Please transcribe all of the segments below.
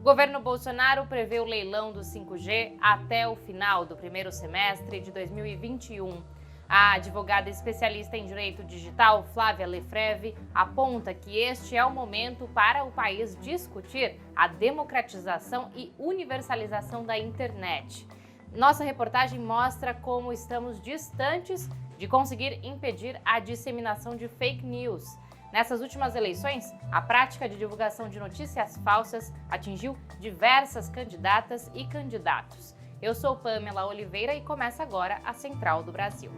O governo Bolsonaro prevê o leilão do 5G até o final do primeiro semestre de 2021. A advogada especialista em direito digital, Flávia Lefreve, aponta que este é o momento para o país discutir a democratização e universalização da internet. Nossa reportagem mostra como estamos distantes de conseguir impedir a disseminação de fake news. Nessas últimas eleições, a prática de divulgação de notícias falsas atingiu diversas candidatas e candidatos. Eu sou Pamela Oliveira e começa agora a Central do Brasil.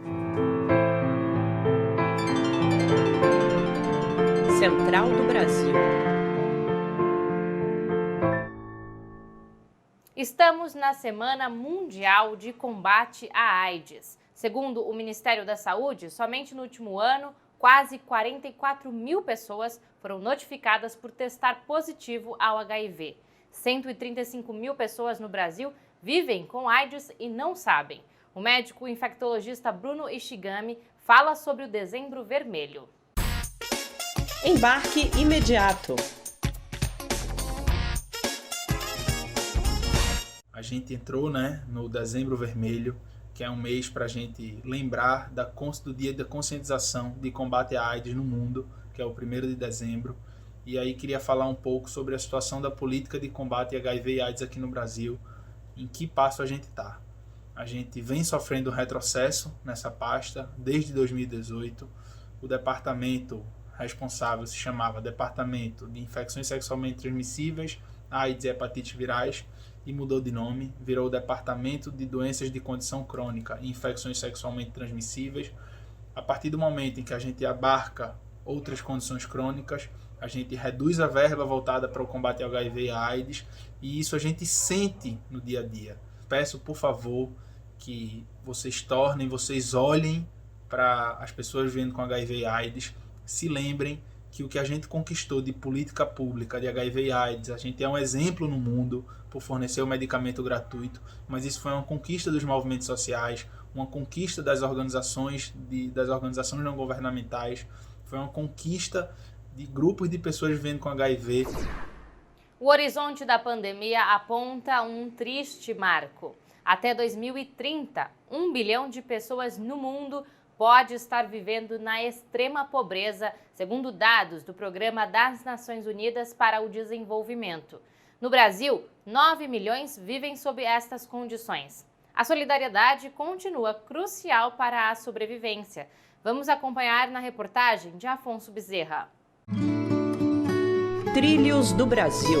Central do Brasil. Estamos na Semana Mundial de Combate à AIDS. Segundo o Ministério da Saúde, somente no último ano, quase 44 mil pessoas foram notificadas por testar positivo ao HIV. 135 mil pessoas no Brasil vivem com AIDS e não sabem. O médico infectologista Bruno Ishigami fala sobre o Dezembro Vermelho. Embarque imediato. A gente entrou, no Dezembro Vermelho, que é um mês para a gente lembrar do dia da conscientização de combate à AIDS no mundo, que é o 1º de dezembro. E aí queria falar um pouco sobre a situação da política de combate a HIV e AIDS aqui no Brasil, em que passo a gente está. A gente vem sofrendo retrocesso nessa pasta desde 2018. O departamento responsável se chamava Departamento de Infecções Sexualmente Transmissíveis, AIDS e Hepatites Virais, e mudou de nome, virou o Departamento de Doenças de Condição Crônica e Infecções Sexualmente Transmissíveis. A partir do momento em que a gente abarca outras condições crônicas, a gente reduz a verba voltada para o combate ao HIV e à AIDS, e isso a gente sente no dia a dia. Peço, por favor, que vocês olhem para as pessoas vivendo com HIV e AIDS, se lembrem que o que a gente conquistou de política pública de HIV e AIDS, a gente é um exemplo no mundo por fornecer o medicamento gratuito, mas isso foi uma conquista dos movimentos sociais, uma conquista das organizações não governamentais, foi uma conquista de grupos de pessoas vivendo com HIV. O horizonte da pandemia aponta um triste marco. Até 2030, 1 bilhão de pessoas no mundo pode estar vivendo na extrema pobreza, segundo dados do Programa das Nações Unidas para o Desenvolvimento. No Brasil, 9 milhões vivem sob estas condições. A solidariedade continua crucial para a sobrevivência. Vamos acompanhar na reportagem de Afonso Bezerra. Trilhos do Brasil.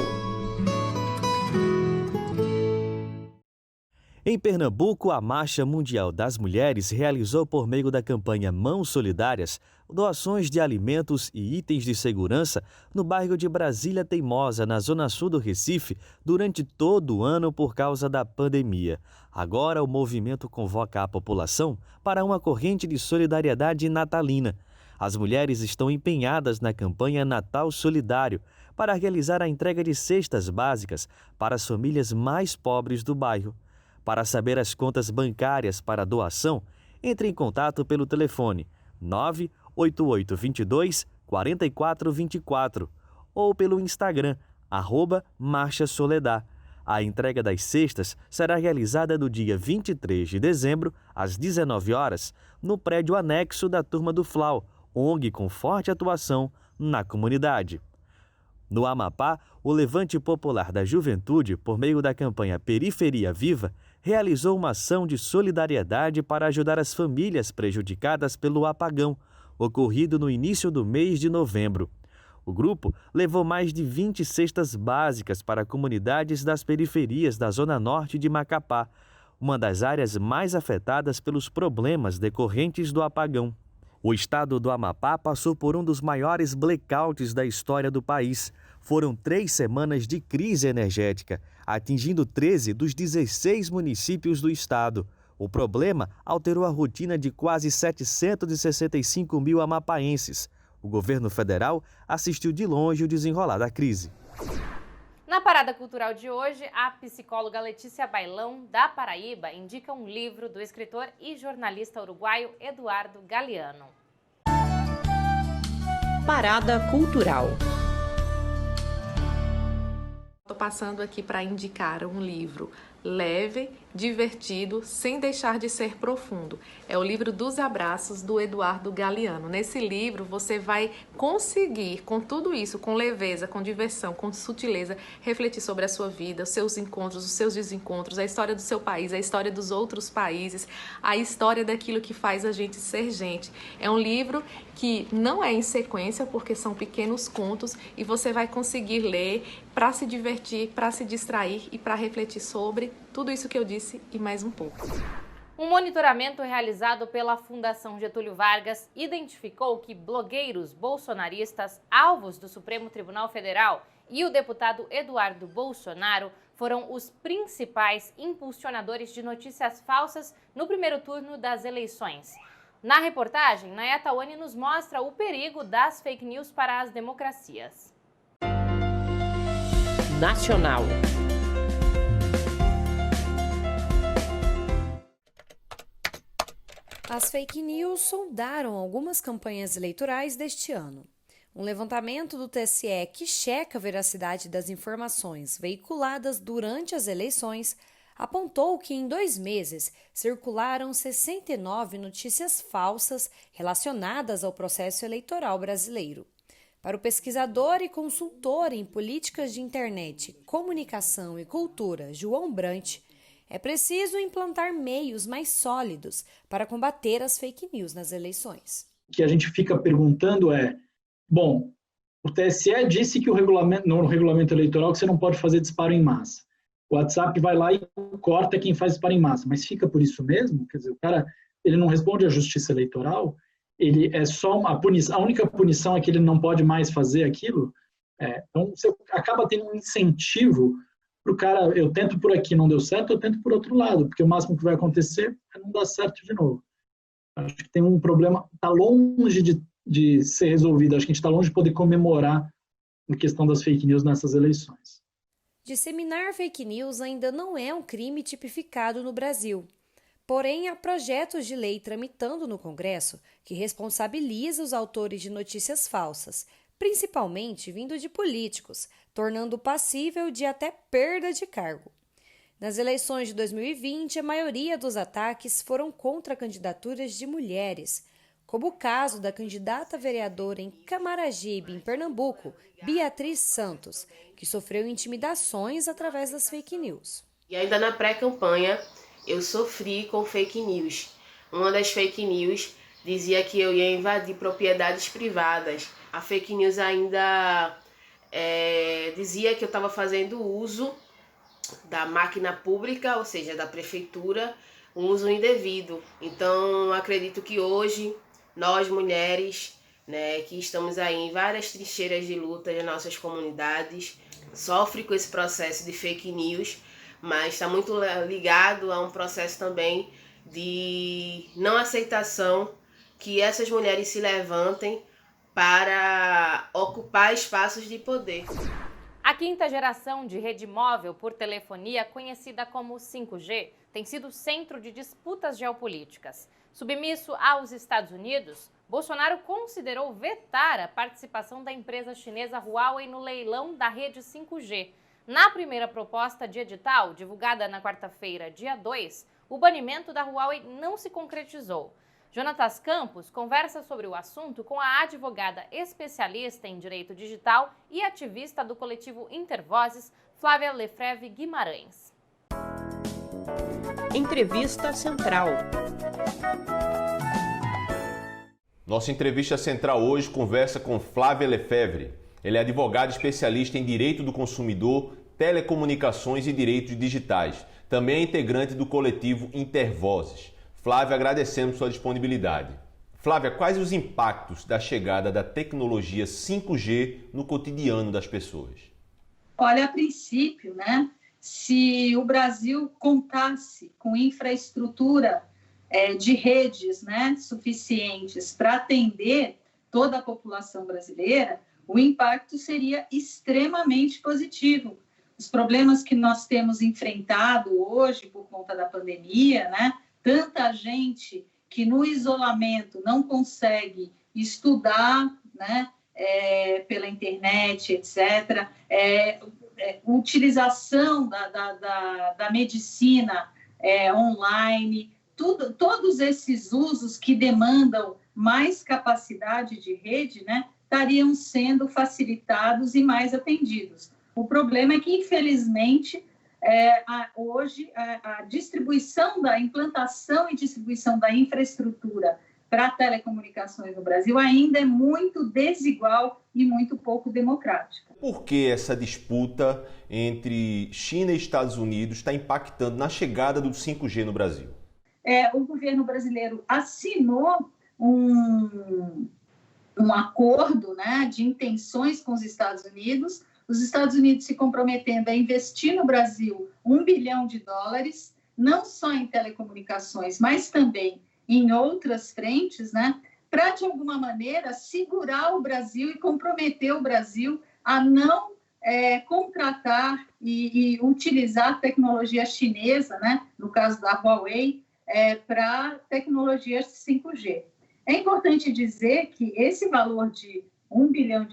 Em Pernambuco, a Marcha Mundial das Mulheres realizou por meio da campanha Mãos Solidárias doações de alimentos e itens de segurança no bairro de Brasília Teimosa, na zona sul do Recife, durante todo o ano por causa da pandemia. Agora, o movimento convoca a população para uma corrente de solidariedade natalina. As mulheres estão empenhadas na campanha Natal Solidário para realizar a entrega de cestas básicas para as famílias mais pobres do bairro. Para saber as contas bancárias para a doação, entre em contato pelo telefone 98822-4424 ou pelo Instagram, @marchasoledad. A entrega das cestas será realizada no dia 23 de dezembro, às 19 horas, no prédio anexo da Turma do Flau, ONG com forte atuação na comunidade. No Amapá, o Levante Popular da Juventude, por meio da campanha Periferia Viva, realizou uma ação de solidariedade para ajudar as famílias prejudicadas pelo apagão, ocorrido no início do mês de novembro. O grupo levou mais de 20 cestas básicas para comunidades das periferias da Zona Norte de Macapá, uma das áreas mais afetadas pelos problemas decorrentes do apagão. O estado do Amapá passou por um dos maiores blackouts da história do país. Foram 3 semanas de crise energética, atingindo 13 dos 16 municípios do estado. O problema alterou a rotina de quase 765 mil amapaenses. O governo federal assistiu de longe o desenrolar da crise. Na Parada Cultural de hoje, a psicóloga Letícia Bailão, da Paraíba, indica um livro do escritor e jornalista uruguaio Eduardo Galeano. Parada Cultural. Estou passando aqui para indicar um livro leve, divertido, sem deixar de ser profundo. É o livro dos Abraços, do Eduardo Galeano. Nesse livro você vai conseguir, com tudo isso, com leveza, com diversão, com sutileza, refletir sobre a sua vida, os seus encontros, os seus desencontros, a história do seu país, a história dos outros países, a história daquilo que faz a gente ser gente. É um livro que não é em sequência, porque são pequenos contos, e você vai conseguir ler para se divertir, para se distrair e para refletir sobre tudo isso que eu disse e mais um pouco. Um monitoramento realizado pela Fundação Getúlio Vargas identificou que blogueiros bolsonaristas, alvos do Supremo Tribunal Federal, e o deputado Eduardo Bolsonaro foram os principais impulsionadores de notícias falsas no primeiro turno das eleições. Na reportagem, Naya Tawane nos mostra o perigo das fake news para as democracias. Nacional. As fake news sondaram algumas campanhas eleitorais deste ano. Um levantamento do TSE que checa a veracidade das informações veiculadas durante as eleições apontou que em 2 meses circularam 69 notícias falsas relacionadas ao processo eleitoral brasileiro. Para o pesquisador e consultor em políticas de internet, comunicação e cultura, João Brant, é preciso implantar meios mais sólidos para combater as fake news nas eleições. O que a gente fica perguntando é, bom, o TSE disse que no regulamento eleitoral que você não pode fazer disparo em massa. O WhatsApp vai lá e corta quem faz disparo em massa, mas fica por isso mesmo? Quer dizer, o cara ele não responde à justiça eleitoral? Ele é só a única punição é que ele não pode mais fazer aquilo? Então, você acaba tendo um incentivo para o cara, eu tento por aqui, não deu certo, eu tento por outro lado, porque o máximo que vai acontecer é não dar certo de novo. Acho que tem um problema, está longe de ser resolvido, acho que a gente está longe de poder comemorar a questão das fake news nessas eleições. Disseminar fake news ainda não é um crime tipificado no Brasil. Porém, há projetos de lei tramitando no Congresso que responsabiliza os autores de notícias falsas, principalmente vindo de políticos, tornando passível de até perda de cargo. Nas eleições de 2020, a maioria dos ataques foram contra candidaturas de mulheres, como o caso da candidata vereadora em Camaragibe, em Pernambuco, Beatriz Santos, que sofreu intimidações através das fake news. E ainda na pré-campanha, eu sofri com fake news. Uma das fake news dizia que eu ia invadir propriedades privadas. A fake news ainda dizia que eu estava fazendo uso da máquina pública, ou seja, da prefeitura, um uso indevido. Então, acredito que hoje, nós mulheres, que estamos aí em várias trincheiras de luta das nossas comunidades, sofrem com esse processo de fake news, mas está muito ligado a um processo também de não aceitação que essas mulheres se levantem para ocupar espaços de poder. A quinta geração de rede móvel por telefonia, conhecida como 5G, tem sido centro de disputas geopolíticas. Submisso aos Estados Unidos, Bolsonaro considerou vetar a participação da empresa chinesa Huawei no leilão da rede 5G. Na primeira proposta de edital, divulgada na quarta-feira, dia 2, o banimento da Huawei não se concretizou. Jonatas Campos conversa sobre o assunto com a advogada especialista em direito digital e ativista do coletivo Intervozes, Flávia Lefreve Guimarães. Entrevista Central. Nossa entrevista central hoje conversa com Flávia Lefevre. Ele é advogado especialista em direito do consumidor, telecomunicações e direitos digitais. Também é integrante do coletivo Intervozes. Flávia, agradecemos sua disponibilidade. Flávia, quais os impactos da chegada da tecnologia 5G no cotidiano das pessoas? Olha, a princípio, se o Brasil contasse com infraestrutura de redes suficientes para atender toda a população brasileira, o impacto seria extremamente positivo. Os problemas que nós temos enfrentado hoje por conta da pandemia, tanta gente que no isolamento não consegue estudar, pela internet, etc. utilização da medicina online, todos esses usos que demandam mais capacidade de rede, né, estariam sendo facilitados e mais atendidos. O problema é que, infelizmente, hoje a implantação e distribuição da infraestrutura para telecomunicações no Brasil ainda é muito desigual e muito pouco democrática. Por que essa disputa entre China e Estados Unidos está impactando na chegada do 5G no Brasil? O governo brasileiro assinou um acordo, né, de intenções com os Estados Unidos se comprometendo a investir no Brasil $1 bilhão, não só em telecomunicações, mas também em outras frentes, né, para, de alguma maneira, segurar o Brasil e comprometer o Brasil a não contratar e utilizar tecnologia chinesa, né, no caso da Huawei, para tecnologias 5G. É importante dizer que esse valor de $1 bilhão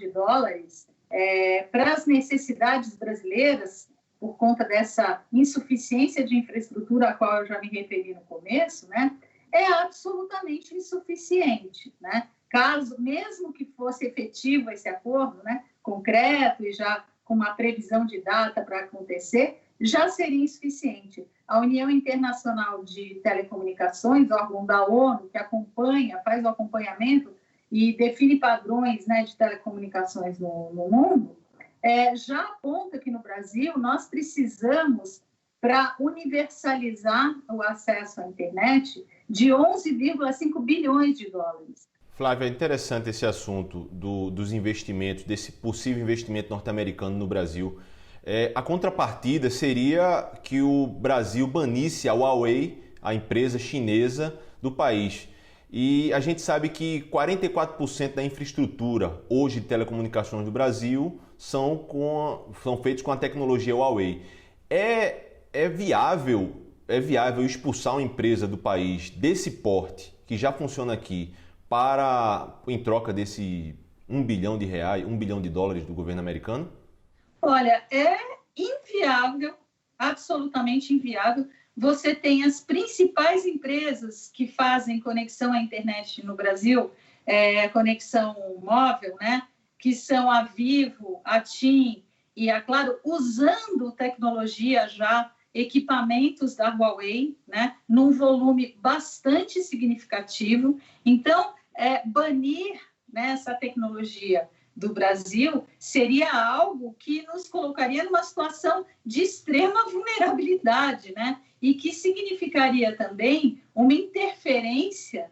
para as necessidades brasileiras, por conta dessa insuficiência de infraestrutura a qual eu já me referi no começo, né, é absolutamente insuficiente, né? Mesmo que fosse efetivo esse acordo, né, concreto e já com uma previsão de data para acontecer, já seria insuficiente. A União Internacional de Telecomunicações, órgão da ONU, que faz o acompanhamento e define padrões, né, de telecomunicações no mundo, já aponta que no Brasil nós precisamos, para universalizar o acesso à internet, de $11,5 bilhões. Flávia, é interessante esse assunto dos investimentos, desse possível investimento norte-americano no Brasil. A contrapartida seria que o Brasil banisse a Huawei, a empresa chinesa, do país. E a gente sabe que 44% da infraestrutura hoje de telecomunicações do Brasil são feitos com a tecnologia Huawei. É viável expulsar uma empresa do país desse porte, que já funciona aqui, em troca desse $1 bilhão, $1 bilhão do governo americano? Olha, é inviável, absolutamente inviável. Você tem as principais empresas que fazem conexão à internet no Brasil, conexão móvel, né? Que são a Vivo, a TIM e a Claro, usando tecnologia já, equipamentos da Huawei, né? Num volume bastante significativo. Então, banir, né, essa tecnologia do Brasil seria algo que nos colocaria numa situação de extrema vulnerabilidade, né? E que significaria também uma interferência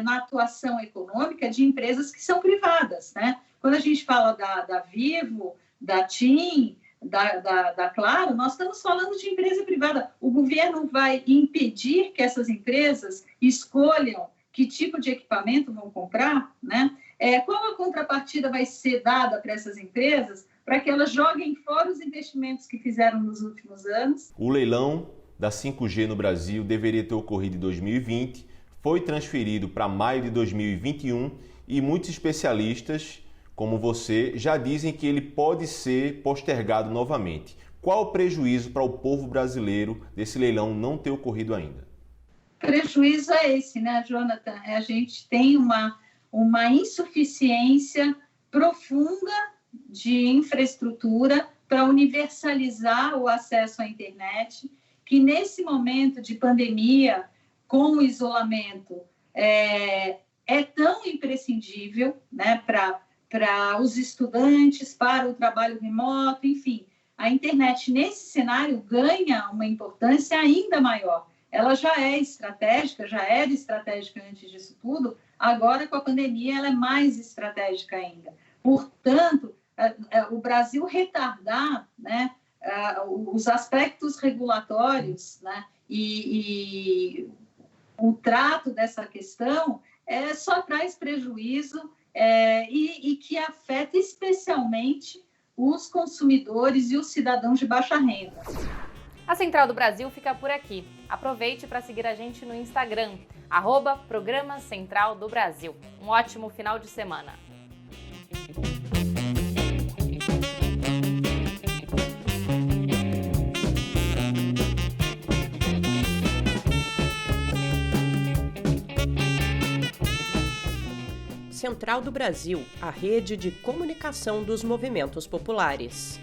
na atuação econômica de empresas que são privadas, né? Quando a gente fala da Vivo, da TIM, da Claro, nós estamos falando de empresa privada. O governo vai impedir que essas empresas escolham que tipo de equipamento vão comprar, né? Qual a contrapartida vai ser dada para essas empresas para que elas joguem fora os investimentos que fizeram nos últimos anos? O leilão da 5G no Brasil deveria ter ocorrido em 2020, foi transferido para maio de 2021 e muitos especialistas, como você, já dizem que ele pode ser postergado novamente. Qual o prejuízo para o povo brasileiro desse leilão não ter ocorrido ainda? O prejuízo é esse, né, Jonathan? A gente tem uma insuficiência profunda de infraestrutura para universalizar o acesso à internet, que nesse momento de pandemia, com o isolamento, é tão imprescindível, né, para os estudantes, para o trabalho remoto, enfim. A internet, nesse cenário, ganha uma importância ainda maior. Ela já é estratégica, já era estratégica antes disso tudo, agora com a pandemia ela é mais estratégica ainda. Portanto, o Brasil retardar, né, os aspectos regulatórios, né, e o trato dessa questão só traz prejuízo e que afeta especialmente os consumidores e os cidadãos de baixa renda. A Central do Brasil fica por aqui. Aproveite para seguir a gente no Instagram, @Programa Central do Brasil. Um ótimo final de semana. Central do Brasil, a rede de comunicação dos movimentos populares.